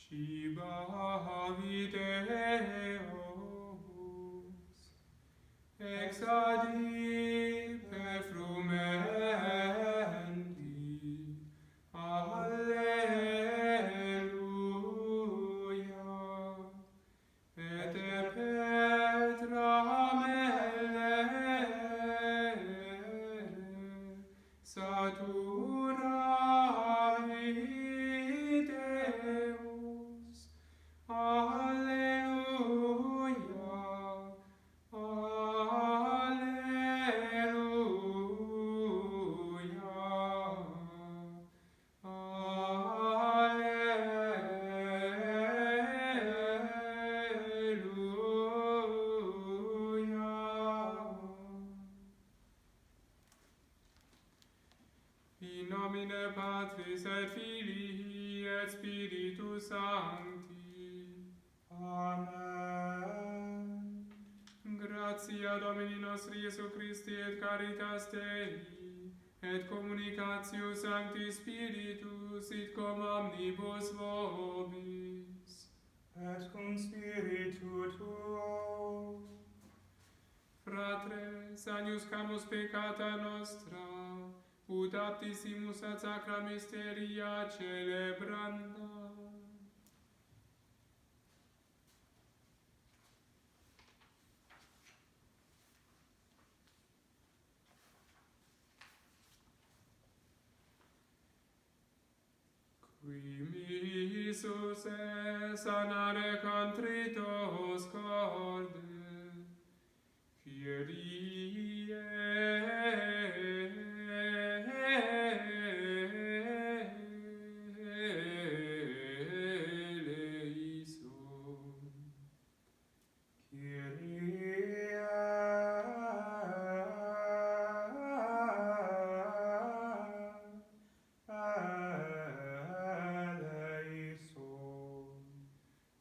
Ciba videos, exadipe frumendi, alleluia, et Petra mellere, satura videos, alleluia, in nomine Patris et Filii et Spiritus Sancti. Amen. Gratia Domini nostri Iesu Christi et caritas Dei, et communicatio Sancti Spiritus, sit cum omnibus vobis. Et cum spiritu tuo. Fratres, agnoscamus peccata nostra, ut aptissimus ad sacra mysteria celebranda. Qui missus es sanare contritos corde, Kyrie eleison. Kyrie eleison.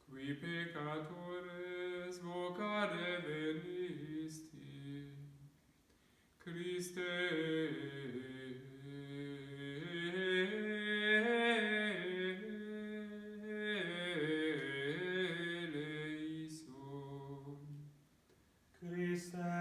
Qui peccatores vocare venisti, Christe eleison. Christe eleison.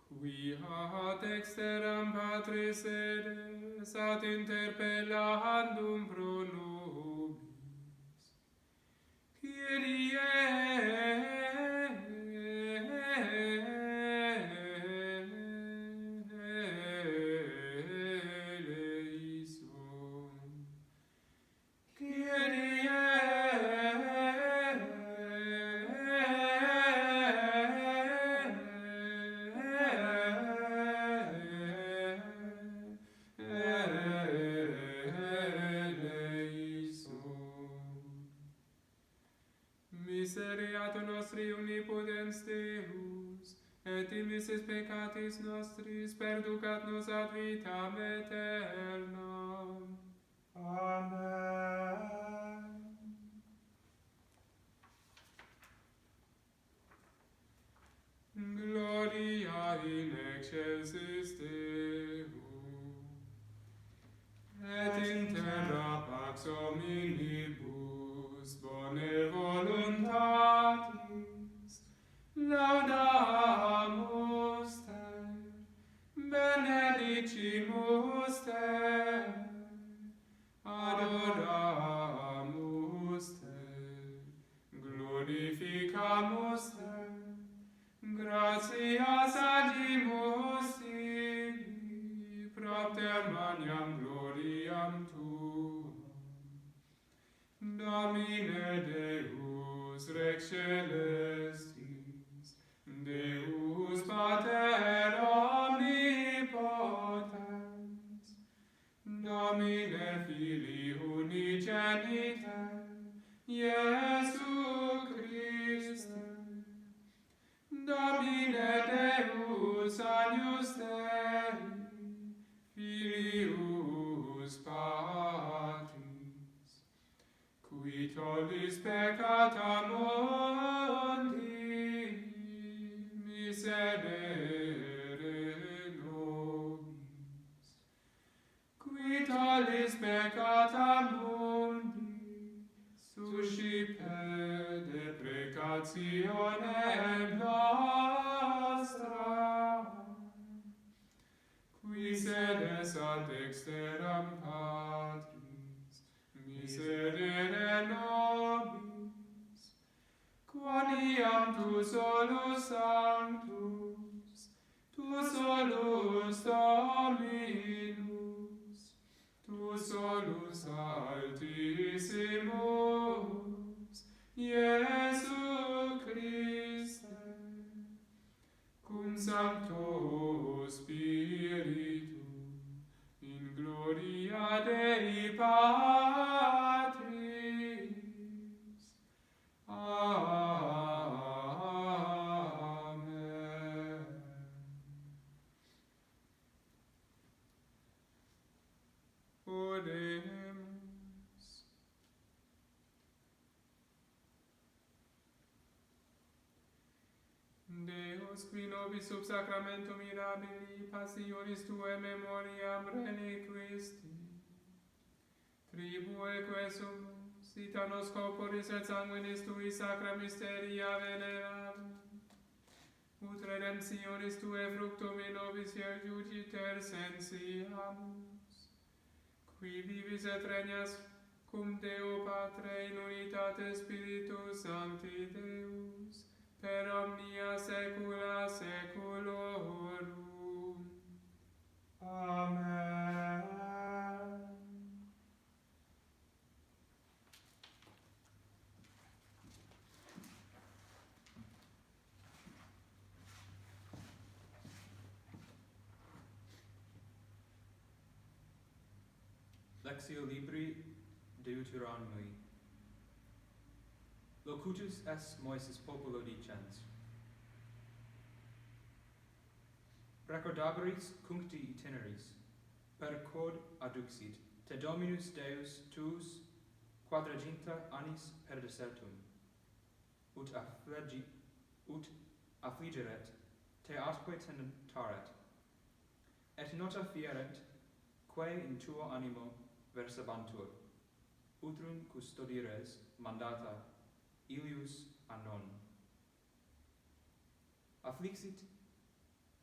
Qui ad exteram Patris sedes ad interpellandum pro nobis, Kyrie eleison. Kyrie eleison. Misereatur nostri omnipotens Deus, et dimissis peccatis nostris perducat nos ad vitam aeternam. Amen. Gloria in excelsis Deo, et in terra pax omnibus bone voluntatis, laudamus te, benedicimus te, adoramus te, glorificamus te, gratias adimus tibi, propter magnam gloriam tuam. Domine Deus Rex Celestis, Deus Pater omnipotens, Domine Filii unigenite, Iesu Christe, Domine Deus Agnus Dei, Filius Patris, qui tollis peccata mundi, sedere nobis, qui tollis peccata mundi, suscipe deprecationem nostra, qui sedes ad dexteram Patris, miserere nobis, quoniam tu solus sanctus, tu solus Dominus, tu solus altissimus, Iesu Christe, cum Sancto Spiritu, in gloria Dei Patris. Amen. Oremus. Deus, qui nobis sub sacramentum mirabili passionis Tuae memoriam reliquisti, tribue sumus, ita nos corporis et sanguinis Tui sacra mysteria veneramus, ut redemptionis Tuae fructum in nobis judiciter sensiamus, qui vivis et regnas cum Deo Patre in unitate Spiritus Sancti Deus, per omnia saecula saeculorum. Amen. Lectio Libri Deuteronomii. Locutus est Moises populo dicens. Recordabaris cuncti itineris, per quod adduxit, te Dominus Deus tuus quadraginta annis per desertum, ut affligeret, te atque tentaret, et nota fieret, quae in tuo animo versabantur, utrum custodires mandata illius a non. Afflixit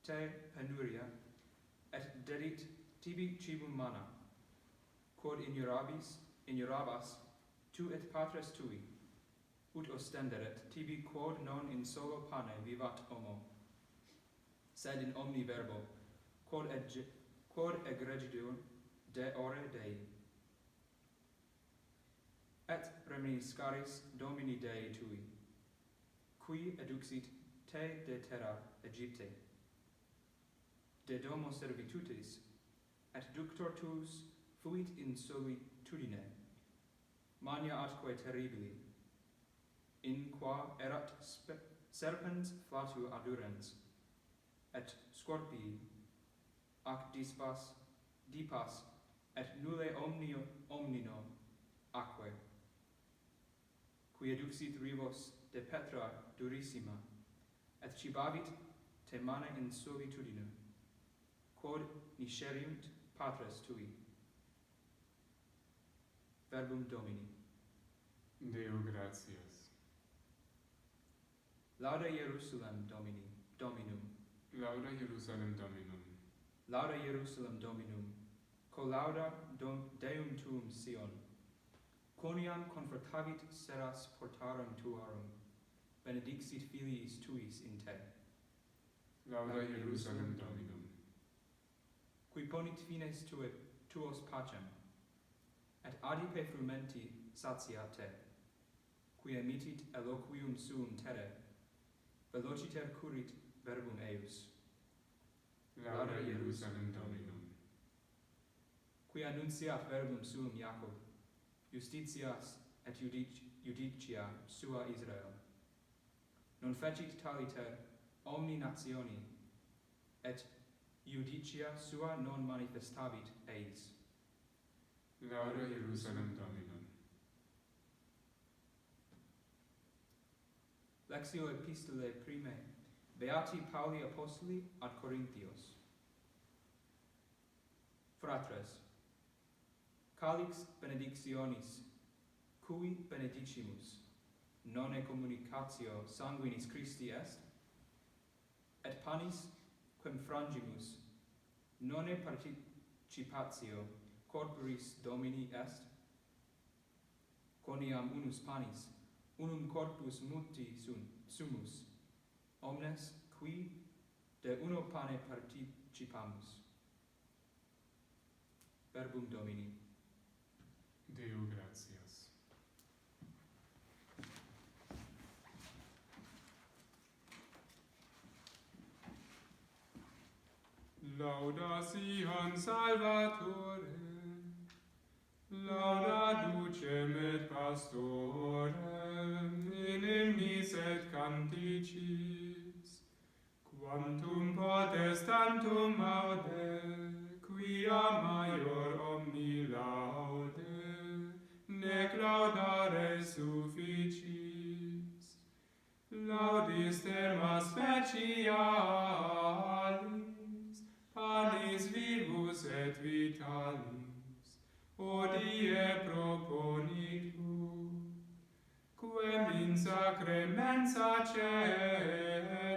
te penuria, et dedit tibi cibum mana, quod ignorabas tu et patres tui, ut ostenderet tibi quod non in solo pane vivat homo, sed in omni verbo, quod egregitur de ore Dei. Et reminiscaris Domini Dei tui, qui eduxit te de terra Egypte, de domo servitutis, et ductor tuus fuit in solitudine, mania atque terribili, in qua erat serpens flatu adurens, et scorpii, ac dipas, et nulle omnino aquae, qui eduxit rivos de petra durissima, et cibavit te mana in solitudine, quod nisceriunt patres tui. Verbum Domini. Deo gratias. Lauda Jerusalem Dominum. Lauda Jerusalem Dominum. Lauda Jerusalem Dominum. Collauda Deum tuum Sion. Quoniam confortavit seras portarum tuarum. Benedixit filiis tuis in te. Lauda Jerusalem Dominum. Qui ponit fines tuos pacem, et adipe frumenti satiat te, qui emitit eloquium suum terre, velociter curit verbum eius. Lauda Jerusalem Dominum. Qui annunciat verbum suum Jacob, justitias et judicia sua Israel. Non fecit taliter omni nationi, et judicia sua non manifestavit eis. Lauda Jerusalem Dominum. Lectio epistolae primae Beati Pauli Apostoli ad Corinthios. Fratres, calix benedictionis, cui benedicimus, nonne communicatio sanguinis Christi est, et panis quem frangimus, nonne participatio corporis Domini est, quoniam unus panis, unum corpus multi sumus, omnes qui de uno pane participamus. Verbum Domini. Deo gratias. Lauda Sion Salvatore, lauda ducem et pastorem, in hymnis et canticis, quantum potestantum aude, quia maior omni laude, nec laudare sufficis. Laudis terma specialis, panis vivus et vitalis, hodie proponitur, quem in sacramenta cele,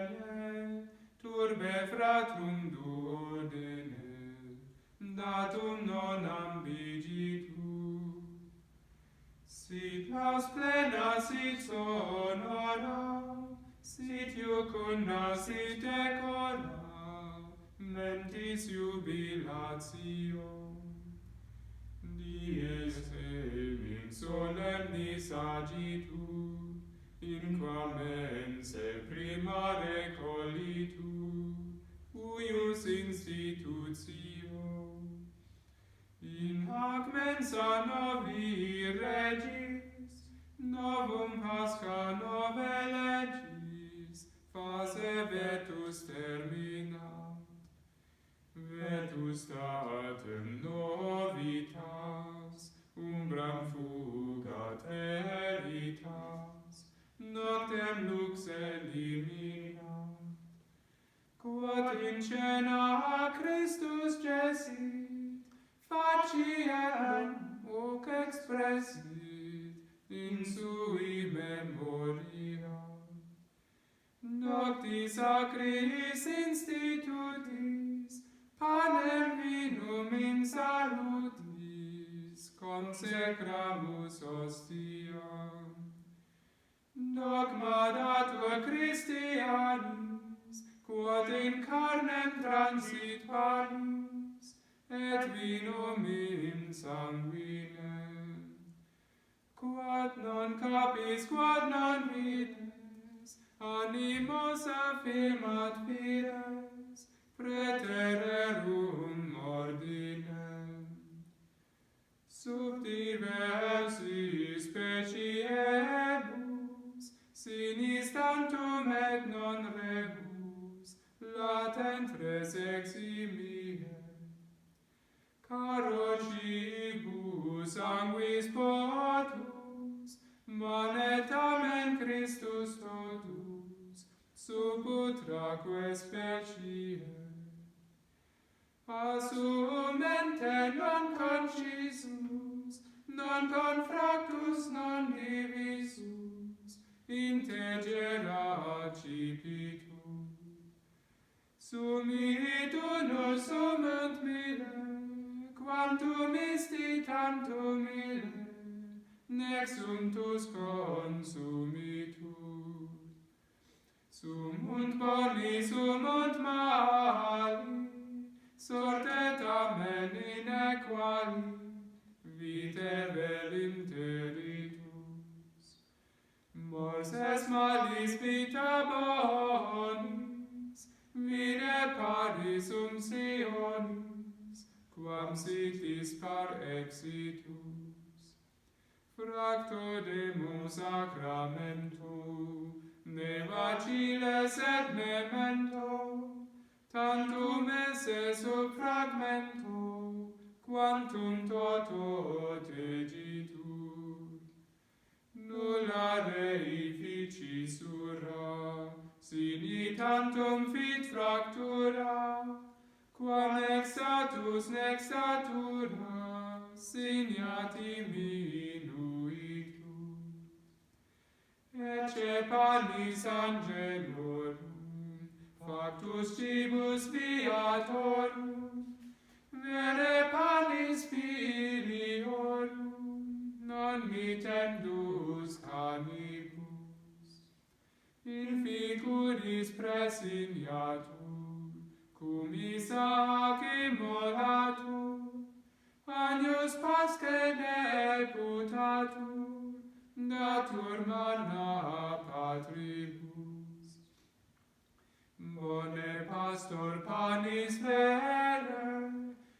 turbe fratrum duodene, datum non ambigitur. Sit laus plena, sit sonora, sit iucunda, sit decora, mentis jubilatio. Dies in solemnis agitur, in quam mense prima recollitur, uius institutio. In hac mensa novi regis, novum Pascha nove legis, fase vetus terminat, vetus datum novitas, umbram fugat veritas, noctem lux eliminat. Quod in cena Christus gesit, faciem hoc expressit, in sui memoria. Noctis acriis institutis, panem vinum in salutis, consecramus hostiam. Dogma datur Christianis, quod in carnem transit panis, et vinum in sanguinem. Quod non capis, quod non vides, animos affirmat fides, praetererum ordinem. Sub diversi speciebus, sinis tantum et non rebus, latent res eximie. Caro cibus sanguis potus, manetamen Christus totus, sub utraque specie. Assumente non concisus, non confractus, non divisus, integera cipitur. Sumit unus sumunt mille, quantum isti tantum mille, nec sumptus consumitur. Sumunt boni, sumunt mali, sorte tamen inequali, vitae vel interitus. Mors est malis vita bonis, vide paris sumptionis, quam sitis par exitus. Fracto demus sacramento, ne vaciles et memento, tantum esse sub fragmento, quantum toto tegitur. Nulla reifici sura, sini tantum vit fractura, quam nexatus nexatura, signati minuitur. Ecce panis angelorum, factus cibus viatorum, vere panis filiorum, non mitendus canibus, in figuris presignatur, cum Isaac immolatur, agnus pasce deputatur, datur manna patribus. Bone pastor panis vere,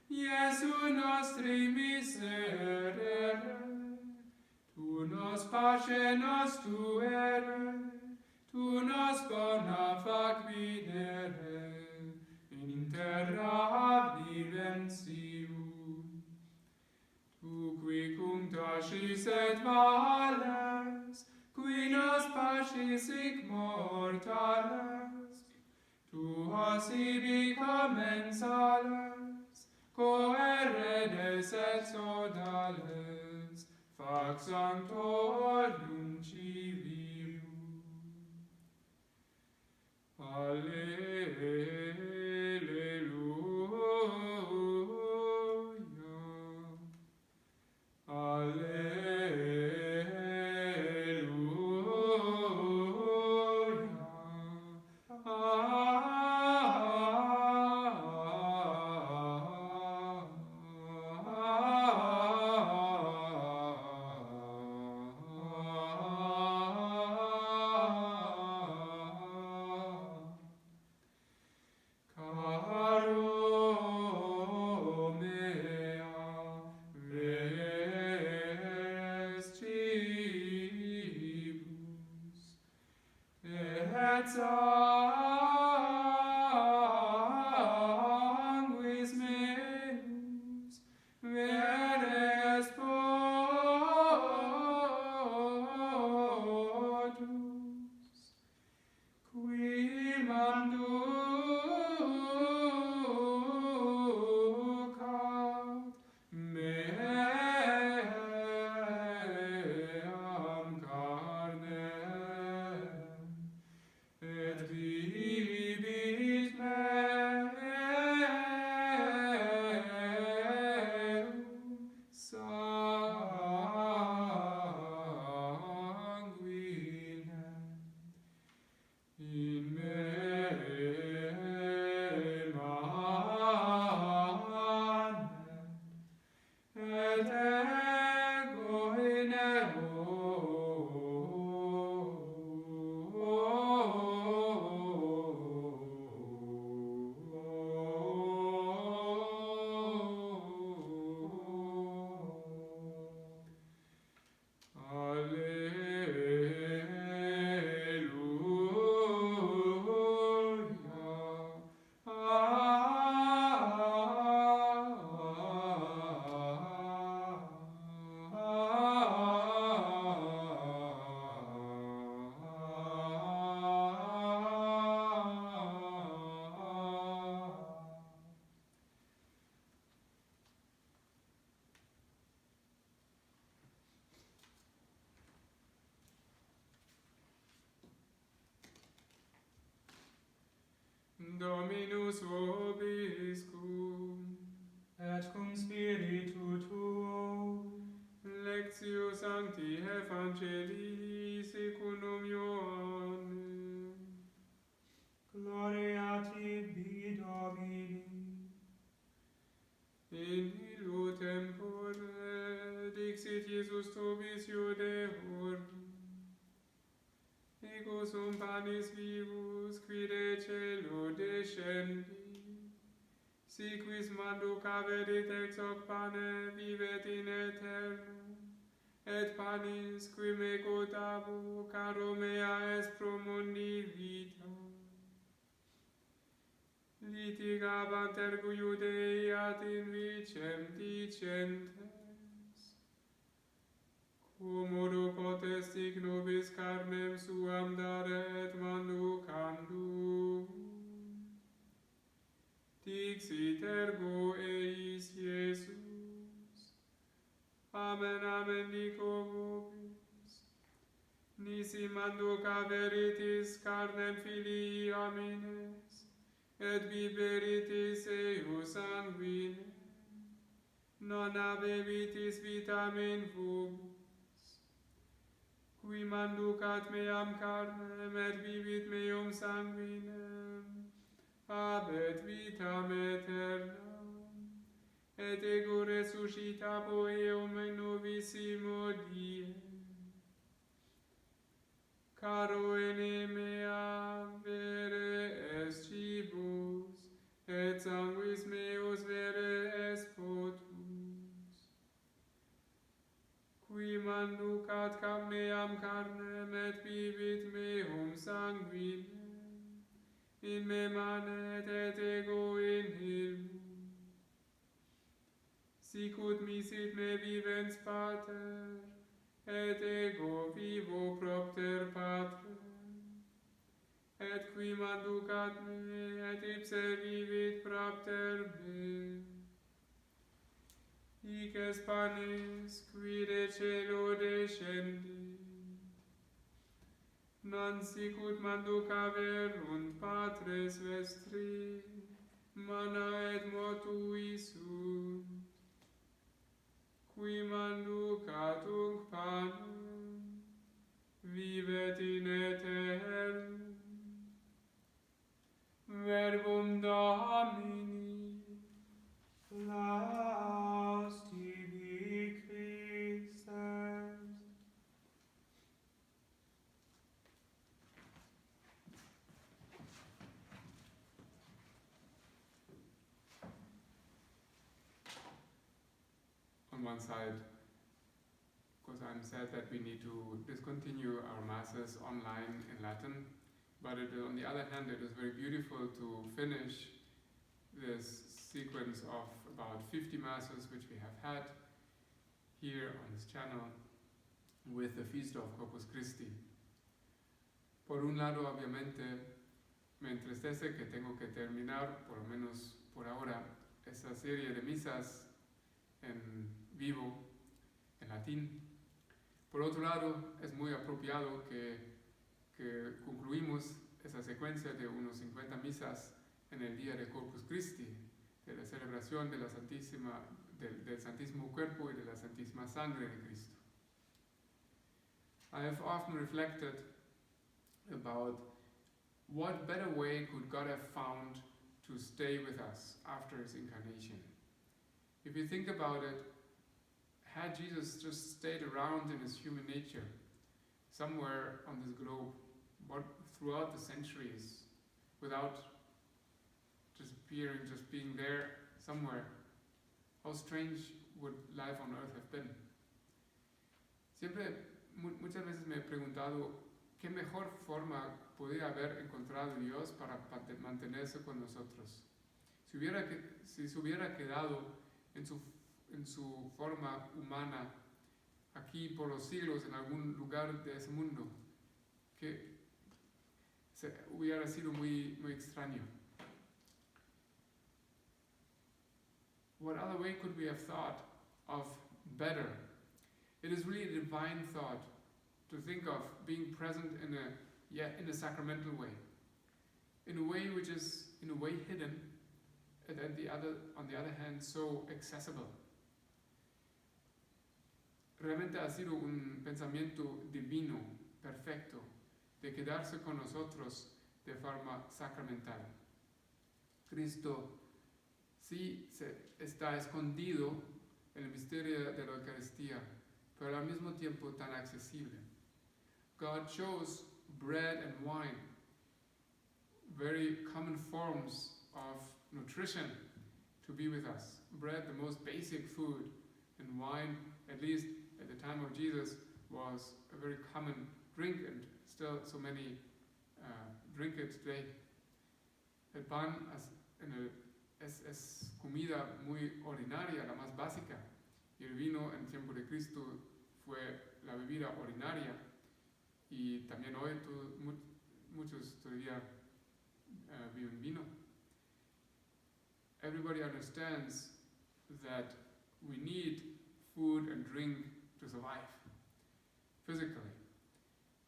Iesu nostri miserere, tu nos pace nos tuere, tu nos bona fac videre, in terra viventium. Tu qui cunctasis et vales, qui nos pacis hic mortales, tu has ibi commensales, coeredes et sodales, fac sanctorum civium. Sanguis meus, veres potus, qui manducat meam carnem, et vivit meum sanguinem. In me manem, et ego in Dominus vobiscum, et cum spiritu tuo, Lectio Sancti Evangelii secundum Ioannem. gloria tibi, Domini. In illo tempore dixit Iesus tobis Iudeorum, ego sum panis vivus, qui de celo descendi, si quis manducaverit ex hoc pane, vivet in aeternum, et panis, qui me cotabo, caro mea est pro mundi vita. Litigabant ergo Iudei ad invicem dicentes, quomodo potest hic nobis carnem suam dare et manducandum. dixit ergo eis Iesus. Amen, amen, dico vobis. Nisi manduca veritis carnem filii homines, et viveritis eius sanguine. Non habevitis vitam in vobis, qui manducat meam carnem et vivit meum sanguinem, habet vitam aeternam, et ego resuscitabo eum in novissimo die. Caro ene mea vere est cibus, et sanguis meus vere est potus. Qui manducat cap meam carnem et vivit meum sanguinem, in me manet et ego in illo. Sicut misit me vivens pater, et ego vivo propter Patre, et qui manducat me, et ipse vivit propter me. Hic est panis, qui de celo descendit, non sicut manducaverunt patres vestri, mana et motui sunt, qui manducat unc panem, vivet in aeternum. Verbum Domini. Laus tibi, Christe. On one side, of course, I'm sad that we need to discontinue our masses online in Latin, but on the other hand, it is very beautiful to finish this sequence of about 50 masses which we have had here on this channel with the feast of Corpus Christi. Por un lado, obviamente, me entristece que tengo que terminar, por lo menos por ahora, esta serie de misas en vivo, en latín. Por otro lado, es muy apropiado que concluimos esa secuencia de unos 50 misas en el día de Corpus Christi, de la celebración de la del Santísimo Cuerpo y de la Santísima Sangre de Cristo. I have often reflected about what better way could God have found to stay with us after his incarnation. If you think about it, had Jesus just stayed around in his human nature, somewhere on this globe, throughout the centuries, without disappearing, just being there somewhere, how strange would life on earth have been? Muchas veces me he preguntado qué mejor forma podría haber encontrado Dios para mantenerse con nosotros. Si se hubiera quedado en su forma humana aquí por los siglos en algún lugar de ese mundo, que hubiera sido muy, muy extraño. What other way could we have thought of better? It is really a divine thought to think of being present in a sacramental way, in a way which is in a way hidden, and on the other hand so accessible. Realmente ha sido un pensamiento divino, perfecto, de quedarse con nosotros de forma sacramental. Cristo sí está escondido en el misterio de la Eucaristía, pero al mismo tiempo tan accesible. God chose bread and wine, very common forms of nutrition, to be with us. Bread, the most basic food, and wine, at least at the time of Jesus, was a very common drink, and still so many drink it today. El pan es comida muy ordinaria, la más básica, y el vino en tiempo de Cristo fue la bebida ordinaria, y también hoy muchos todavía beben vino. everybody understands that we need food and drink to survive physically.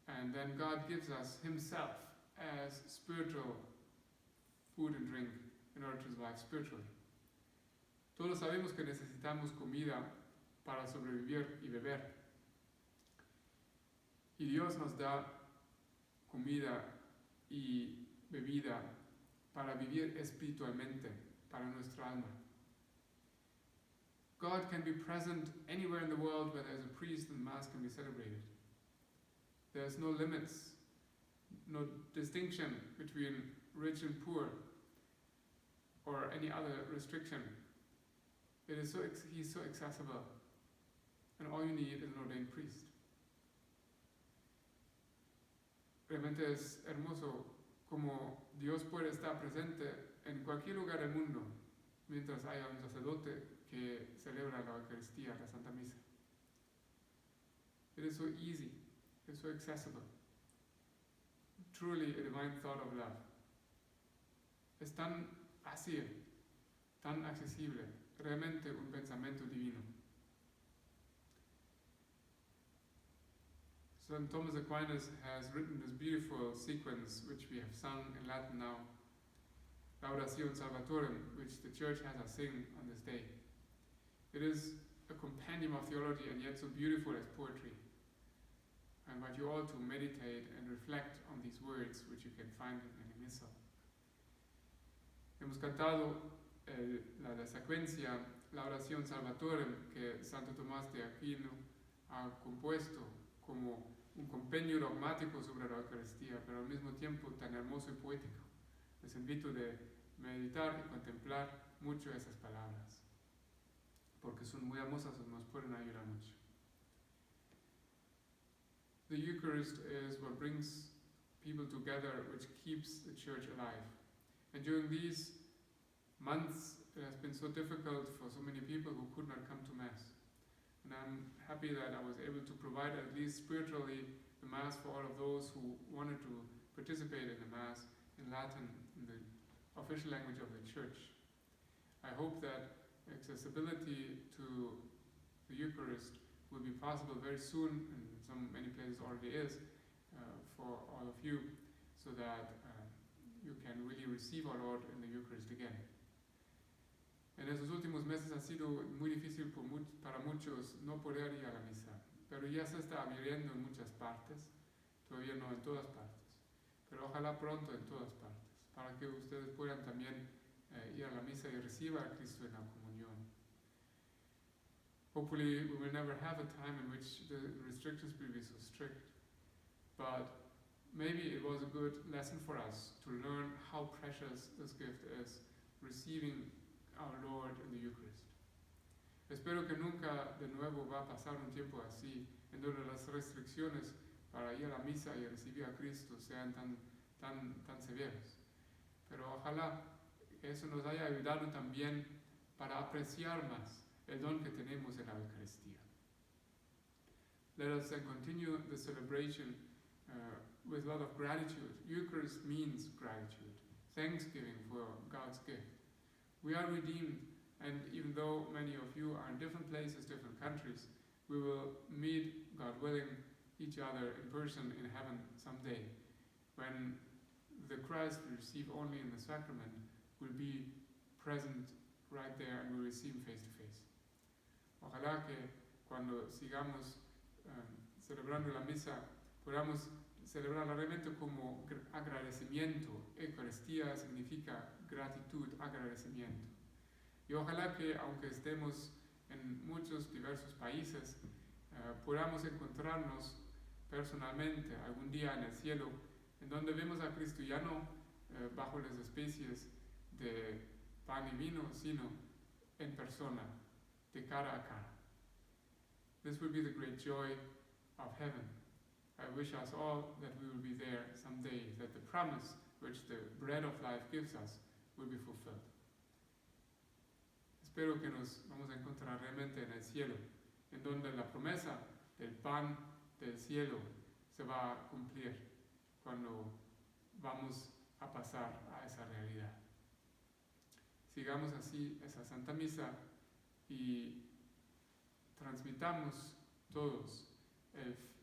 And then God gives us Himself as spiritual food and drink in order to survive spiritually. Todos sabemos que necesitamos comida para sobrevivir y beber. Y Dios nos da comida y bebida para vivir espiritualmente, para nuestra alma. God can be present anywhere in the world where there's a priest and Mass can be celebrated. There's no limits, no distinction between rich and poor, or any other restriction. He's so accessible, and all you need is an ordained priest. Realmente es hermoso como Dios puede estar presente en cualquier lugar del mundo mientras haya un sacerdote que celebra la Eucaristía, la Santa Misa. It is so easy, it's so accessible. Truly a divine thought of love. Es tan fácil, tan accesible, realmente un pensamiento divino. St. Thomas Aquinas has written this beautiful sequence, which we have sung in Latin now, Laudatio Salvatorem, which the Church has us sing on this day. It is a compendium of theology and yet so beautiful as poetry. I invite you all to meditate and reflect on these words, which you can find in the Missal. Hemos cantado la secuencia Laudatio Salvatorem que Santo Tomás de Aquino ha compuesto como un compendio dogmático sobre la Eucaristía, pero al mismo tiempo tan hermoso y poético. Les invito a meditar y contemplar mucho esas palabras, porque son muy hermosas y nos pueden ayudar mucho. The Eucharist is what brings people together, which keeps the Church alive. And during these months, it has been so difficult for so many people who could not come to Mass. And I'm happy that I was able to provide at least spiritually the Mass for all of those who wanted to participate in the Mass in Latin, in the official language of the Church. I hope that accessibility to the Eucharist will be possible very soon, and in many places already is, for all of you, so that you can really receive our Lord in the Eucharist again. En esos últimos meses ha sido muy difícil para muchos no poder ir a la misa, pero ya se está abriendo en muchas partes, todavía no en todas partes, pero ojalá pronto en todas partes, para que ustedes puedan también ir a la misa y recibir a Cristo en la comunión. Hopefully we will never have a time in which the restrictions will be so strict, but maybe it was a good lesson for us to learn how precious this gift is, receiving our Lord in the Eucharist. Espero que nunca de nuevo va a pasar un tiempo así, en donde las restricciones para ir a la misa y recibir a Cristo sean tan severas. Pero ojalá eso nos haya ayudado también para apreciar más el don que tenemos en la Eucaristía. Let us then continue the celebration with a lot of gratitude. Eucharist means gratitude, thanksgiving for God's gift. We are redeemed, and even though many of you are in different places, different countries, we will meet, God willing, each other in person in heaven someday, when the Christ we receive only in the sacrament will be present right there and we'll receive him face to face. Ojalá que cuando sigamos celebrando la misa podamos celebrarla realmente como agradecimiento. Eucaristía significa gratitud, agradecimiento. Y ojalá que aunque estemos en muchos diversos países, podamos encontrarnos personalmente algún día en el cielo, en donde vemos a Cristo ya no bajo las especies de pan y vino, sino en persona, de cara a cara. This will be the great joy of heaven. I wish us all that we will be there someday, that the promise which the bread of life gives us will be fulfilled. Espero que nos vamos a encontrar realmente en el cielo, en donde la promesa del pan del cielo se va a cumplir cuando vamos a pasar a esa realidad. Sigamos hagamos así esa Santa Misa y transmitamos todos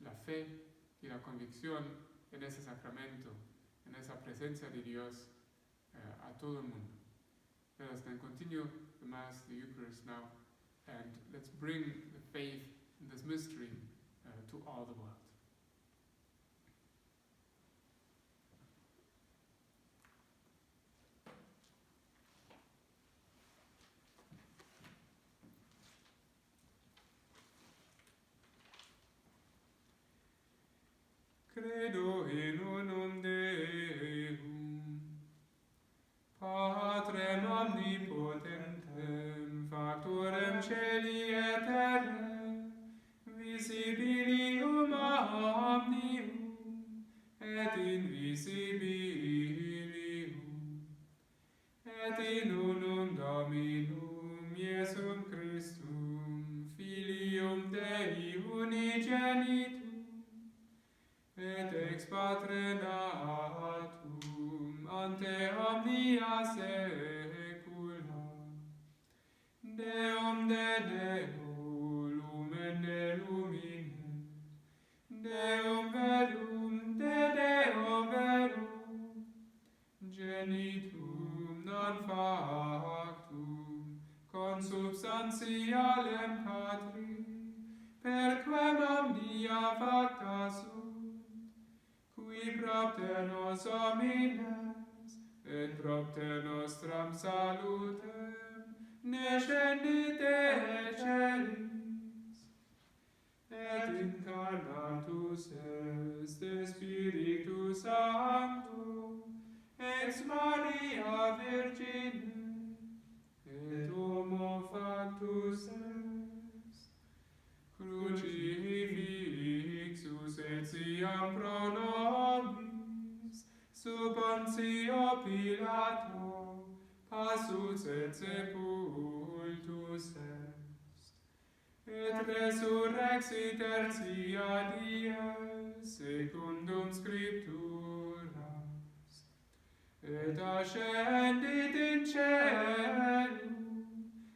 la fe y la convicción en ese sacramento, en esa presencia de Dios a todo el mundo. Let us then continue the Mass, the Eucharist now, and let's bring the faith in this mystery to all the world. Credo in unum Deum, Patrem omnipotentem, factorem celi et terrae, visibilium omnium, et invisibilium, et in unum Dominum Iesum Christum, Filium Dei unigenitum, et ex Patre natum ante omnia saecula, Deum de Deo, lumen de lumine, Deum verum de Deo verum, genitum non factum, consubstantialem Patri, perquem omnia facta sunt, qui propter nos homines, et propter nostram salutem, descendite celis, et incarnatus est Spiritus Sancto, ex Maria Virgine, et homo factus est, crucifixus etiam pro nobis, sub Pontio Pilato, passus et sepultus est, et resurrexit tertia dies, secundum Scripturas, et ascendit in caelum,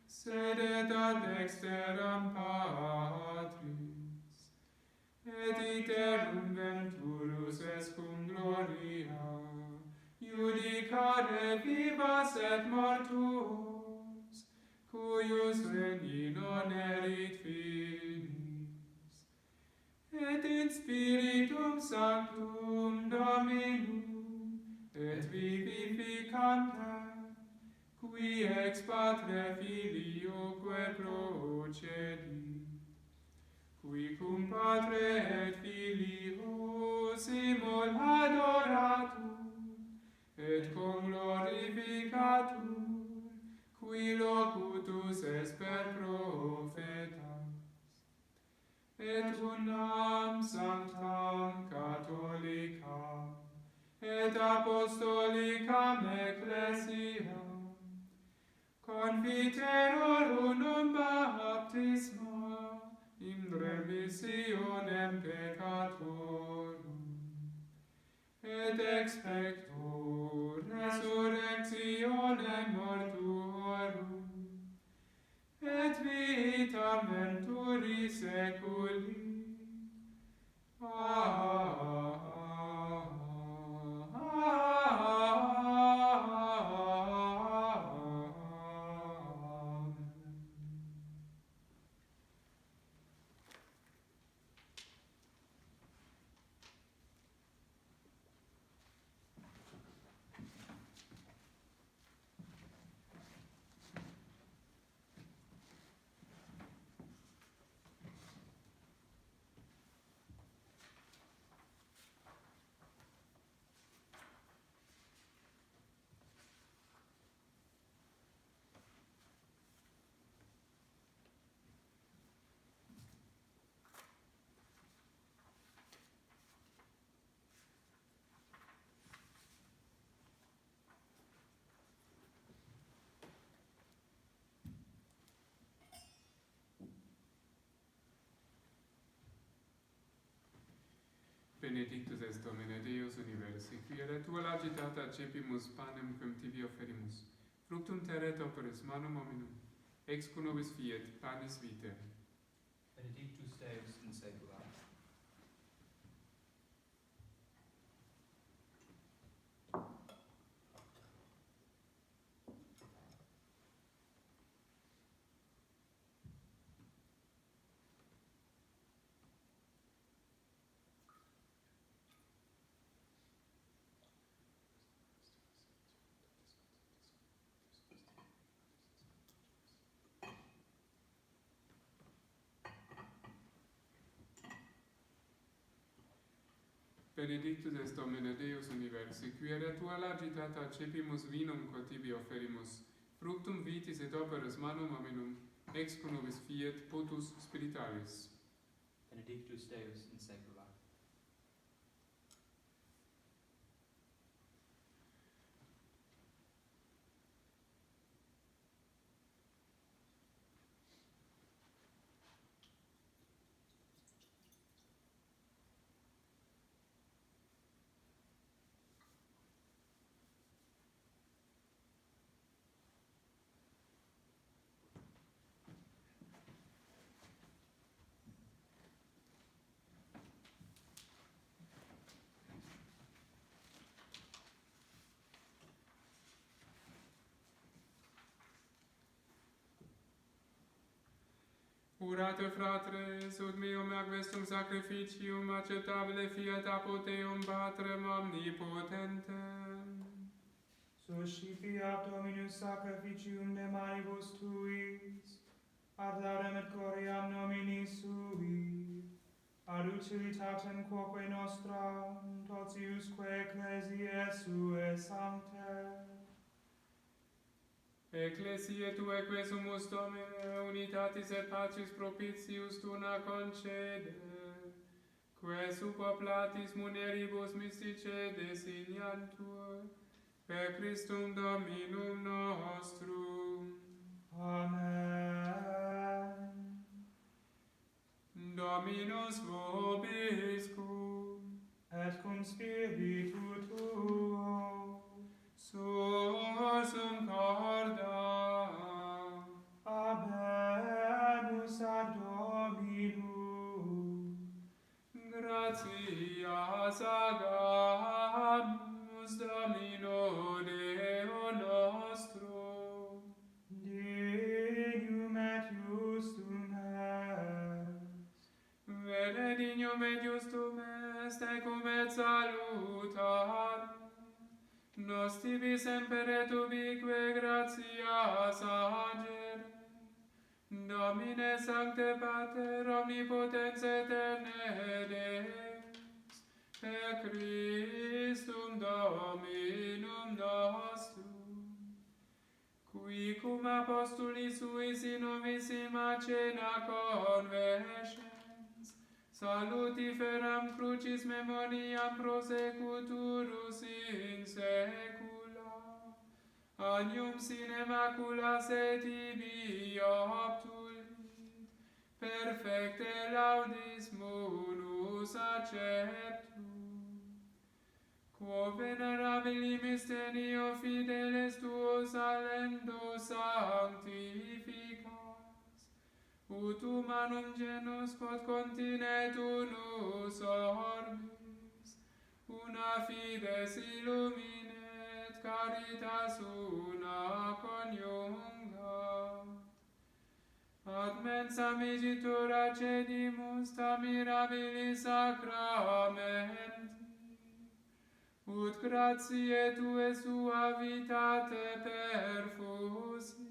sedet ad dexteram Patris, et iterum venturus est cum gloria, judicare vivas et mortuos, cuius regni non erit finis, et in Spiritum Sanctum Dominum, et vivificantem, qui ex Patre Filioque procedit, qui cum Patre et Filio simul adoratur, et cum glorificatur, qui locutus est per prophetas, et unam sanctam catholicam, et apostolicam ecclesiam, confiteror unum baptisma, in remissionem peccatorum, et expector resurrectionem mortuorum, et vitam venturi seculi. Benedictus est Domine Deus universi, qui elet tua lagitata accepimus panem quem tibi offerimus. fructum terrae operis manum hominum, ex cu nobis fiet, panis vitae. Benedictus Deus in saecula. Benedictus est Domine Deus universi, qui ad tua lagitata accepimus vinum quod tibi offerimus, fructum vitis et operis manum hominum, ex cu nobis fiet potus spiritualis. Benedictus Deus in saecula. Urate fratres, ut meum ac vestum sacrificium acceptabile fiat apud Deum Patrem omnipotentem. Suscipiat Dominus sacrificium de manibus tuis, ad laudem et gloriam nomini sui, ad utilitatem quoque nostram, totiusque ecclesiae suae sanctae. Ecclesiae Tuae que sumus Domine, unitatis et pacis propitius tuna concede, que subpoplatis muneribus mystice designantur, per Christum Dominum nostrum. Amen. Dominus vobiscum, Et cum spiritu tuo, sursum corda, habemus ad Dominum. gratias agamus Domino Deo nostro, Dignum et justum est. vede dignum et justum est, ecum et salutar, nos tibi semper et ubique gratias agere, Domine Sancte Pater omnipotens aeterne Deus, per Christum Dominum nostrum, qui cum apostoli suis in novissima cena convescens, salutiferam crucis memoriam prosecuturus in saecula, agnum sine macula se tibi obtulit, perfecte laudis munus acceptum, quo venerabili mysterio fideles tuos alendo sanctificas, ut humanum genus quod continet unus orbis, una fides illuminet, caritas una coniunga. Ad mensam igitura cedimus ta mirabilis sacramenti, ut gratiae Tuae suavitate perfusi,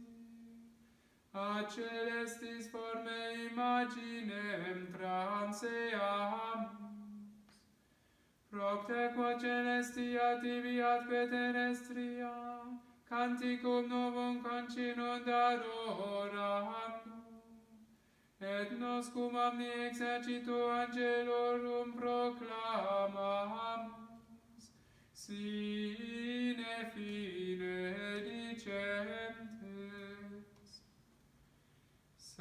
a celestis forme imaginem transeamus, propter quod celestia tibi atque terrestria, canticum novum concinum adorando, et nos cum omni exercito angelorum proclamamus, sine fine dicentes,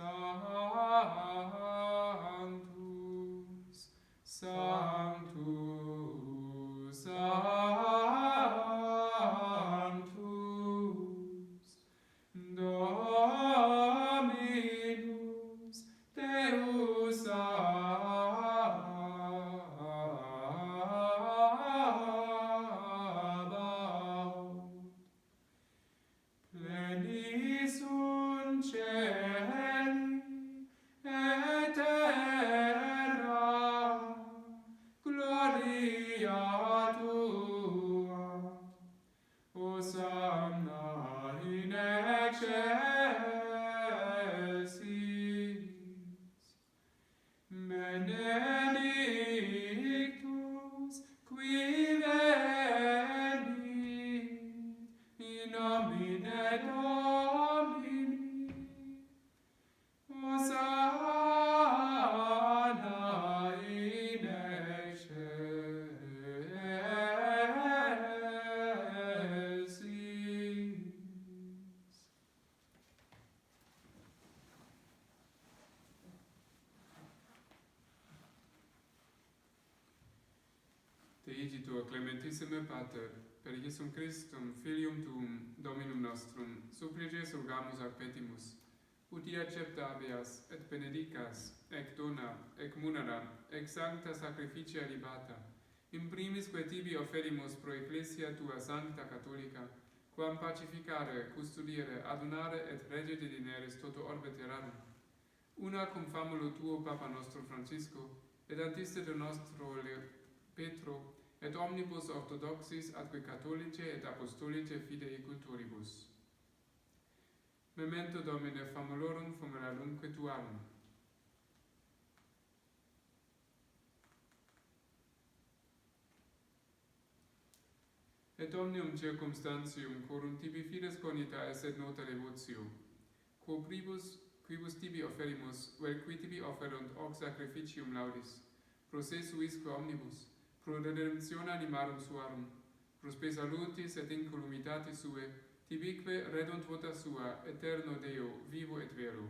Sanctus, Sanctus, Sanctus, Celi sunt celi et terra, gloria tua, Hosanna in excelsis, benedictus qui venit in nomine Domini, Hosanna in excelsis. Te tua clementissime Pater, per Iesum Christum, Filium Tuum, Dominum nostrum, supplices urgamus ac petimus, ut ia accepta habeas, et benedicas, ec dona, ec munera, ec sancta sacrificia libata, in primis que tibi offerimus pro Ecclesia tua sancta catholica, quam pacificare, custodire, adunare et regere dineris toto orbe terrarum, una cum famulo tuo Papa nostro Francisco, et antisteto nostro Petro, et omnibus orthodoxis atque catholice et apostolice fidei culturibus. Memento Domine famulorum funeralumque tuarum. Et omnium circumstantium quorum tibi fides conita est nota devotio, quibus tibi offerimus, vel qui tibi offerunt hoc sacrificium laudis, pro se suisque omnibus, pro redemptione animarum suarum, pro spe salutis et incolumitatis sue, tibique redunt vota sua, eterno Deo, vivo et vero.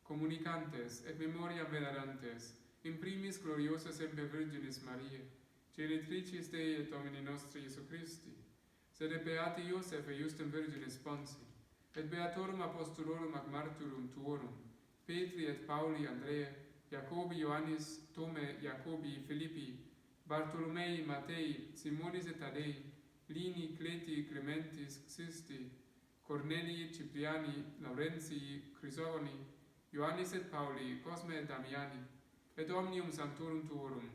Communicantes et memoriam venerantes, in primis gloriosa semper Virginis Mariae, genitricis Dei et Domini nostri Iesu Christi, sed beati Iosef et Justum Virginis Sponsi, et beatorum apostolorum ac martyrum tuorum, Petri et Pauli Andreae, Jacobi, Ioannis, Tome, Jacobi, Philippi, Bartolomei, Matei, Simonis et Tadei, Lini, Cleti, Clementis, Xisti, Cornelii, Cipriani, Laurentii, Crisogoni, Ioannis et Pauli, Cosme et Damiani, et omnium sanctorum tuorum,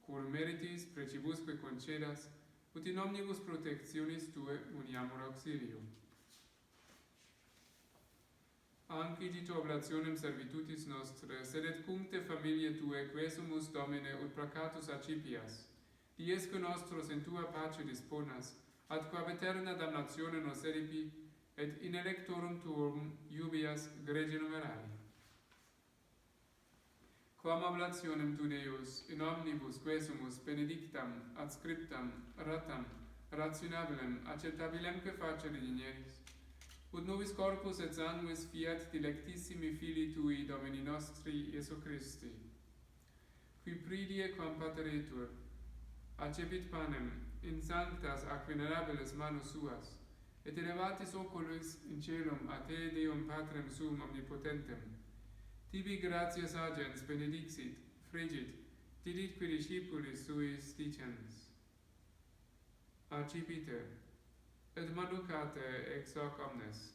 cur meritis precibusque concedas, ut in omnibus protectionis tue uniamur auxilium. Ancigito oblationem servitutis nostre, sed et cuncte familiae tue, quesumus Domine ut placatus accipias, diesque nostros in tua pace disponas, ad quam eterna damnatione nos eripi, et in electorum tuum iubias grege numerari. Quam oblationem tu Deus, in omnibus quesumus benedictam, adscriptam, ratam, rationabilem, acceptabilemque facere dinieris, ut nobis corpus et sanguis fiat dilectissimi filii tui Domini nostri Iesu Christi, qui pridie quam pateretur, accepit panem in sanctas ac venerabiles manus suas, et elevatis oculis in caelum a te Deum Patrem suum omnipotentem, tibi gratias agens benedixit, fregit, didit qui discipulis suis dicens. Accipite, et manucate ex hoc omnes.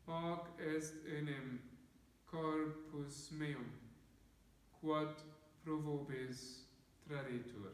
Hoc est enim corpus meum, quod pro vobis tradetur.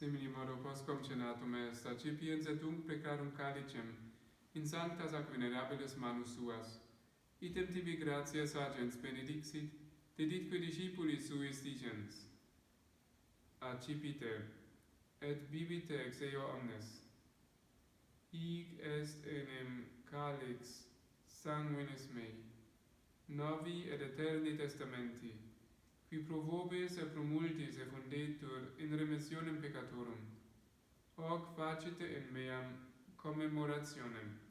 simili modo poscom cenatum est, accipiens et tunc precarum calicem, in sanctas ac venerabilis manus suas. Item tibi gratias agens benedixit, deditque discipulis suis dicens. Accipite, et bibite ex eo omnes. Hic est enim calix sanguinis mei, novi et eterni testamenti, qui pro vobis et pro multis effundetur in remissionem peccatorum. Hoc facite in meam commemorationem.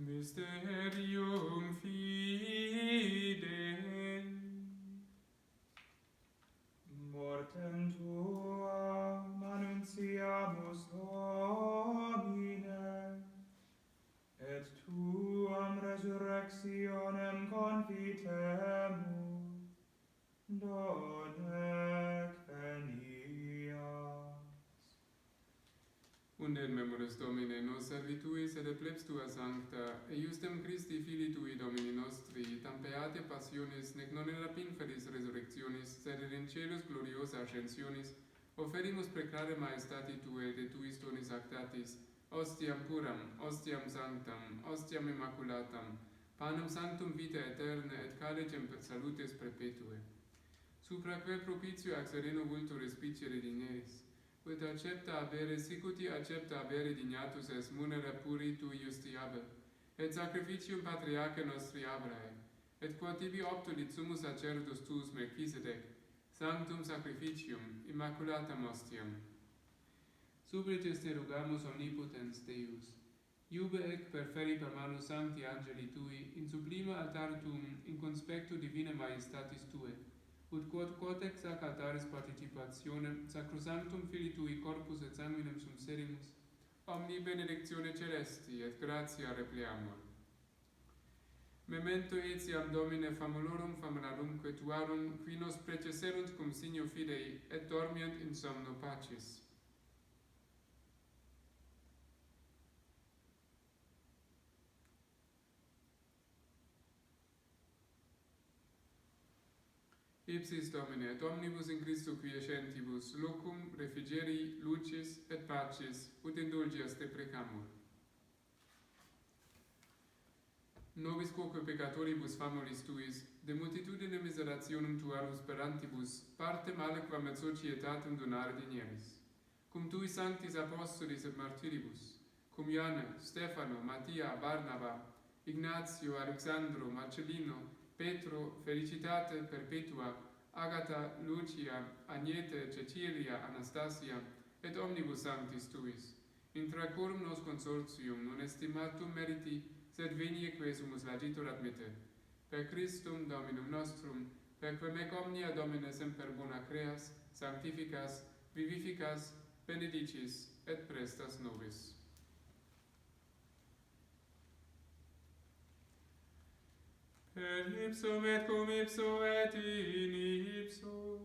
Mysterium fidei. Mortem tuam annunciamus Domine, et tuam resurrectionem confitemur, donec venias. Und in memoris Domine nos servituis et de plebs tua sancta, eiustem Christi Filii tui Domini nostri, tam beate passionis, nec non in rapin felis resurrectionis, sed in celus gloriosa ascensionis, oferimus precare maestati tue de tuis donis actatis, ostiam puram, ostiam sanctam, ostiam immaculatam, panem sanctum vitae aeterne et calicem per salutis perpetue. Supraque propitio ac sereno vultur respicere dineris, ut accepta abere sicuti accepta abere dignatus est munera puri tui justiabe, et sacrificium patriarche nostri Abrae, et quod tibi obtulit summus sacerdos tuus Melchisedec, sanctum sacrificium, immaculatam ostiam. Subritis te rogamus omnipotens Deus, iube ec perferi per manus sancti angeli tui, in sublima altartum in conspectu divina majestatis tue, ut quod cotex ac altaris participationem sacrosanctum Filii tui corpus et sanguinem sum serimus, omni benedictione celesti et gratia repleamur. Memento etiam Domine famulorum famularumque tuarum, qui nos preceserunt cum signo fidei, et dormiant in somno pacis. Ipsis Domine, et omnibus in Christo quiescentibus, locum refrigeri, lucis et pacis, ut indulgias te precamur. Nobis quoque peccatoribus famulis tuis, de multitudine miserationum tuarum sperantibus, partem aliquam et societatem donare dinieris. Cum tui sanctis apostolis et martiribus, cum Iane, Stefano, Mattia, Barnaba, Ignatio, Alexandro, Marcellino, Petro, Felicitate perpetua, Agata, Lucia, Agnete, Cecilia, Anastasia, et omnibus sanctis tuis. Intra quorum nos consortium non estimatum meriti, sed venie que sumus lagitur admitte. Per Christum Dominum nostrum, per quem ec omnia Domine semper bona creas, sanctificas, vivificas, benedicis, et prestas nobis. Per ipsum et cum ipso et in ipso,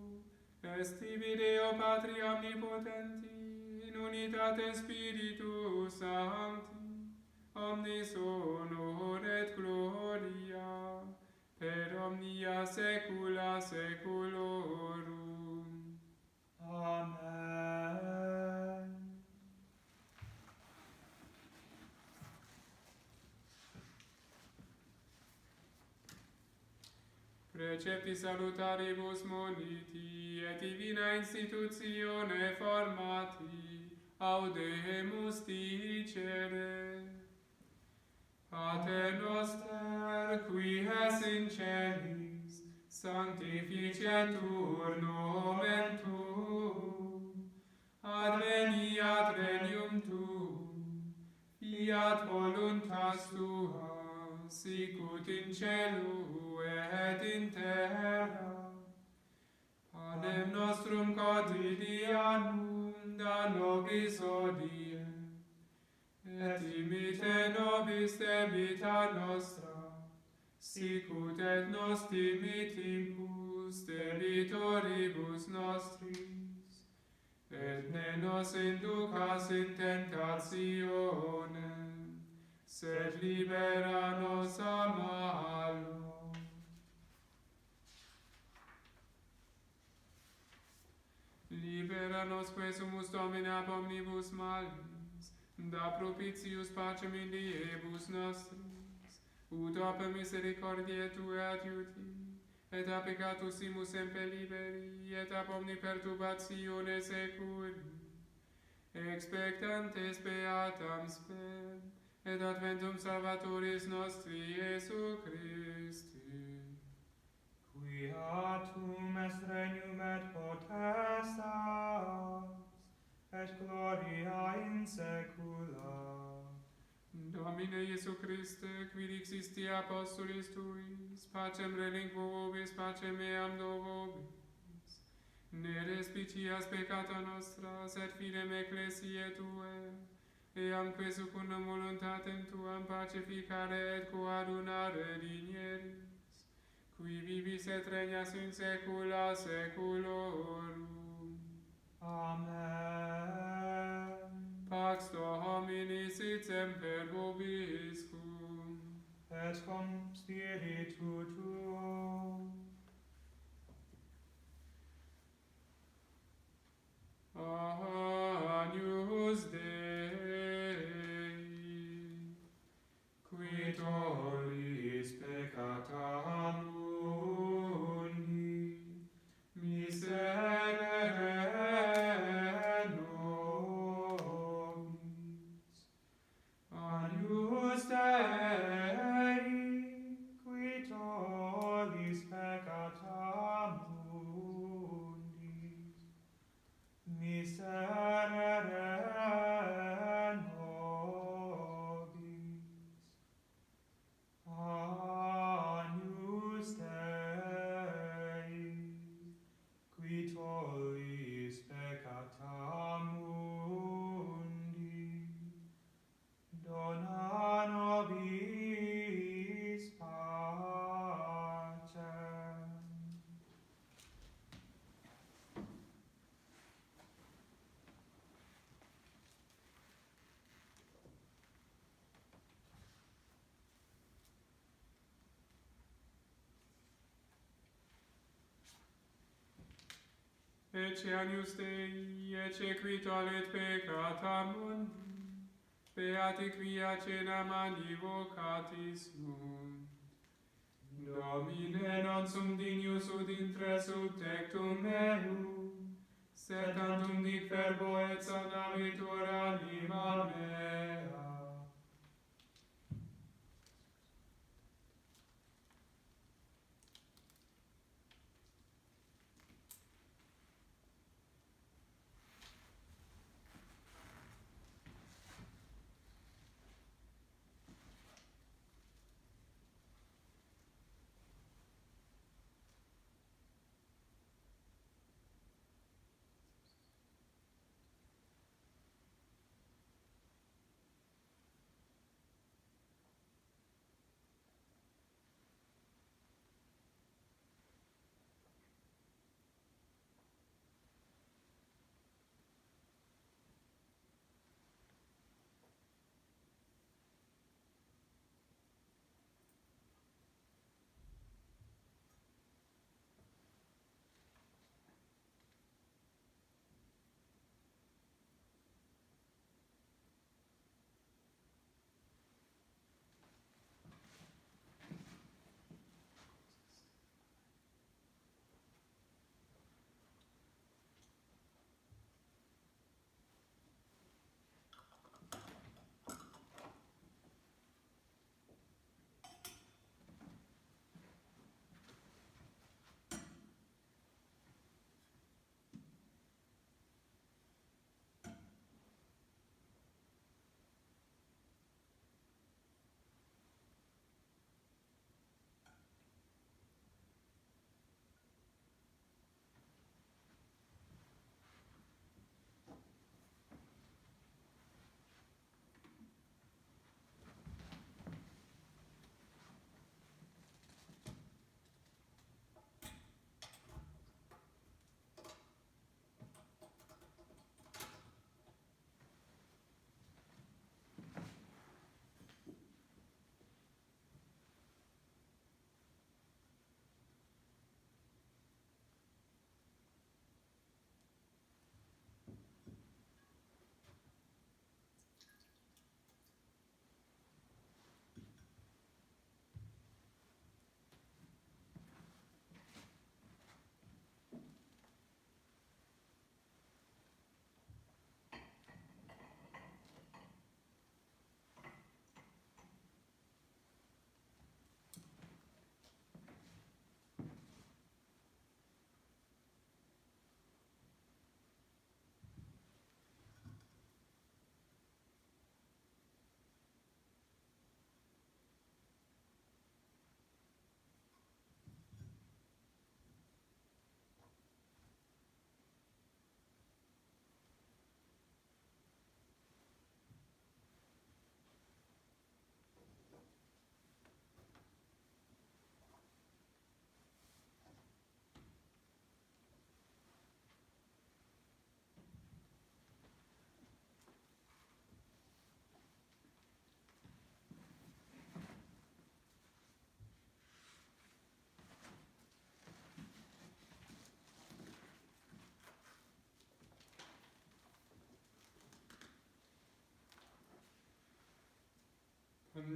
est tibi Deo Patria omnipotenti, in unitate Spiritus Sancti, omnis honor et gloria, per omnia saecula saeculorum. Amen. Precepti salutaribus moniti, et divina institutione formati, audemus dicere. Pater noster, qui es in celis, sanctificetur nomen tuum, adveniat regnum tuum, fiat voluntas tua, sicut in cielo et in terra. Panem nostrum quotidianum da nobis hodie, et imite nobis debita nostra, sicut et nos dimittimus debitoribus nostris, et ne nos inducas in tentationem, sed libera nos a malo. Libera nos quesumus Domine ab omnibus malis, da propitius pacem in diebus nostris, ut opem misericordiae Tue adiuti, et a peccatus imus semper liberi, et ab omni perturbatione securi, expectantes beatam spem, et adventum Salvatoris nostri Iesu Christi. Quia tum est regnum et potestas, et gloria in saecula. Domine Iesu Christe, qui dixisti apostolis tuis, pacem relinquo vobis, pacem meam do vobis. Ne respicias peccata nostra, sed fidem ecclesiae Tuae, eamque secundum voluntatem Tuam pacificare et coadunare digneris, qui vivis et regnas in saecula saeculorum. Amen. Pax Domini sit semper vobiscum. Et cum spiritu tuo. Agnus Dei, qui tollis peccata mundi, miserere nobis. Agnus Dei, qui tollis peccata mundi, miserere nobis. Agnus Dei, qui tollis peccata mundi, dona nobis pacem. Ecce agnus Dei, ecce qui tollit peccata mundi, beati qui a cena mani vocati sunt. Domine non sum dignus ut intre sub tectum meum, sed tantum dic verbo et sanavitur anima mea.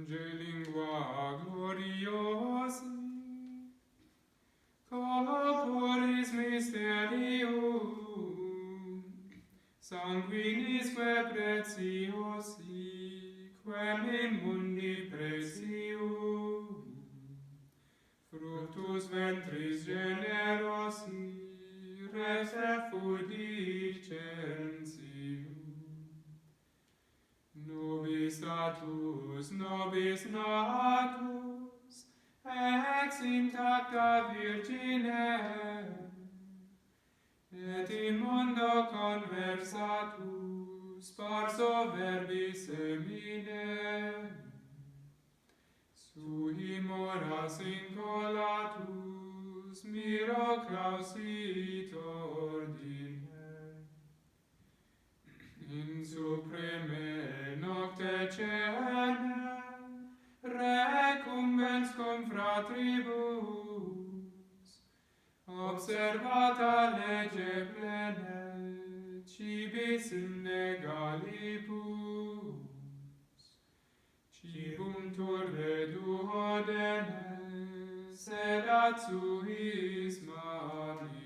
lingua gloriosi, corporis mysterium, sanguinisque preciosi, quem in mundi presium, fructus ventris generosi, res effudicentium. Nobis status, nobis natus, ex intacta Virgine, et in mundo conversatus, parso verbis semine, sui moras incolatus, miro clausit ordine. In supreme nocte cene, recumbens confratribus, observata lege plene, cibis inegalibus, cibum turbe duodene, sedat suis manibus.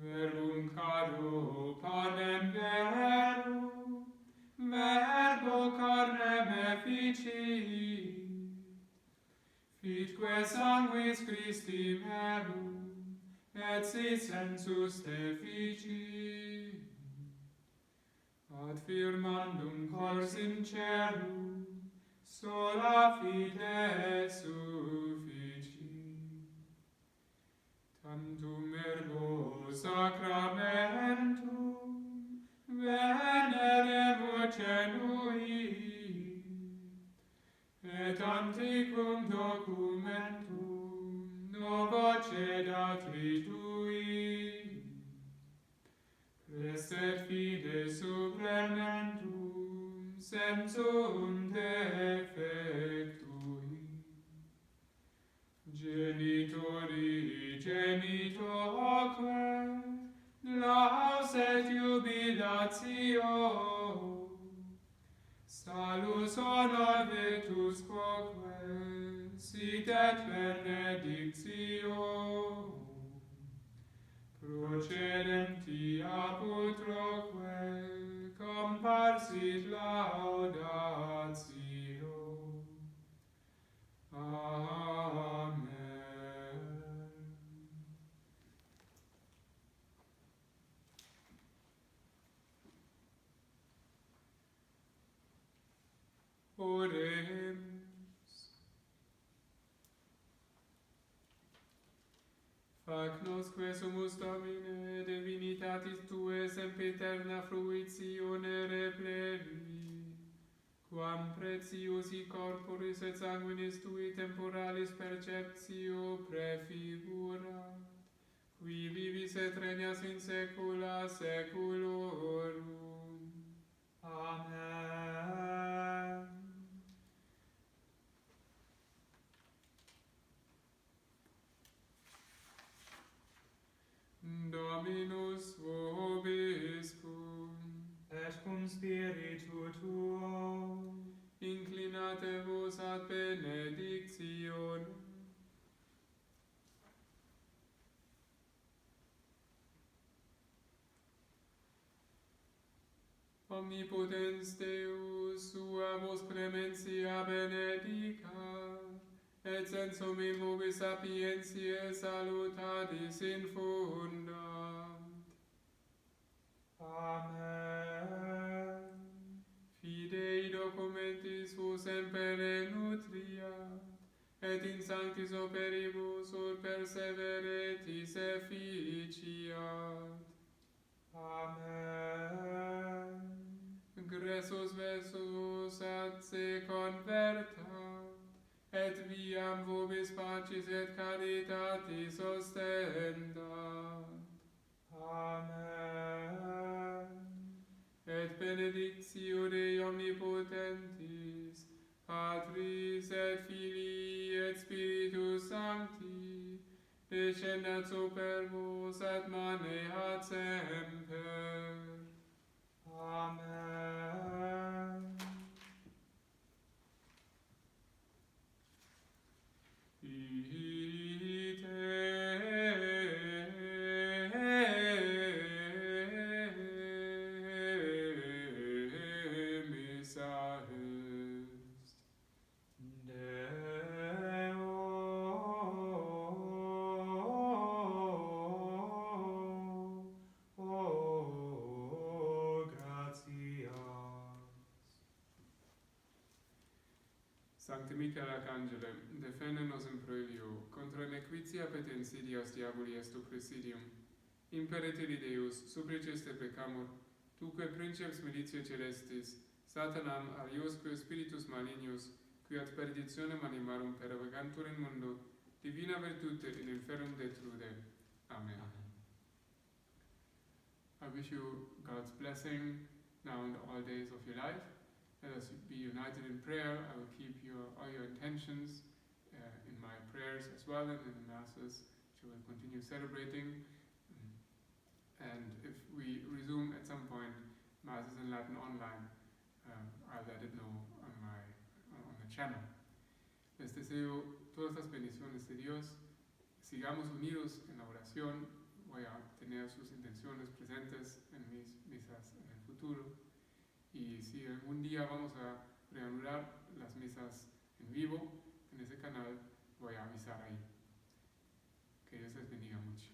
Verbum caro panem verum, verbo carnem efficit, fitque sanguis Christi merum, et si sensus te ficit. Ad firmandum cor sincerum, sola fide sufficit. Tantum ergo sacramentum veneremur cenuit, et antiquum documentum novo cedat rituit, prestet fide supplementum sensum defectuit. Genitori genitoque, laus et jubilatio, salus honor virtus quoque, sit et benedictio, procedenti apud troque, comparsit laudatio. Amen. Oremus. Fac nosque sumus Domine, divinitatis Tuae sempiterna fruitione replevi, quam preciosi corporis et sanguinis Tui temporalis perceptio prefigurat, qui vivis et regnas in saecula saeculorum. Amen. Dominus vobiscum, Et cum spiritu tuo, inclinate vos ad benedictione. Omnipotens Deus, sua vos clementia benedicat, et sensum in vobis sapientiae salutatis infundat. Amen. Fidei documentis vos empere nutriat, et in sanctis operibus ut perseveretis efficiat. Amen. Gressus versus ad se convertat, et viam vobis pacis et caritatis ostentat. Amen. Et benedictio Dei omnipotentis, Patris et Filii et Spiritus Sancti, descendat super vos et maneat semper. Amen. Sancte Michael Arcangele, defende-nos in proelio, contra nequitia pet insidias diaboli est tu presidium. Imperitili Deus, supplices te precamur, tuque princeps militiae celestis, Satanam aliosque spiritus malignos, qui ad perditionem animarum peravagantur in mundo, divina virtute in inferum detrude. Amen. I wish you God's blessing now and all days of your life. Let us be united in prayer. I will keep all your intentions in my prayers as well and in the masses, which I will continue celebrating. And if we resume at some point masses in Latin online, I'll let it know on the channel. Les deseo todas las bendiciones de Dios. Sigamos unidos en la oración. Voy a tener sus intenciones presentes en mis misas en el futuro. Y si algún día vamos a reanudar las misas en vivo en ese canal, voy a avisar ahí. Que Dios les bendiga mucho.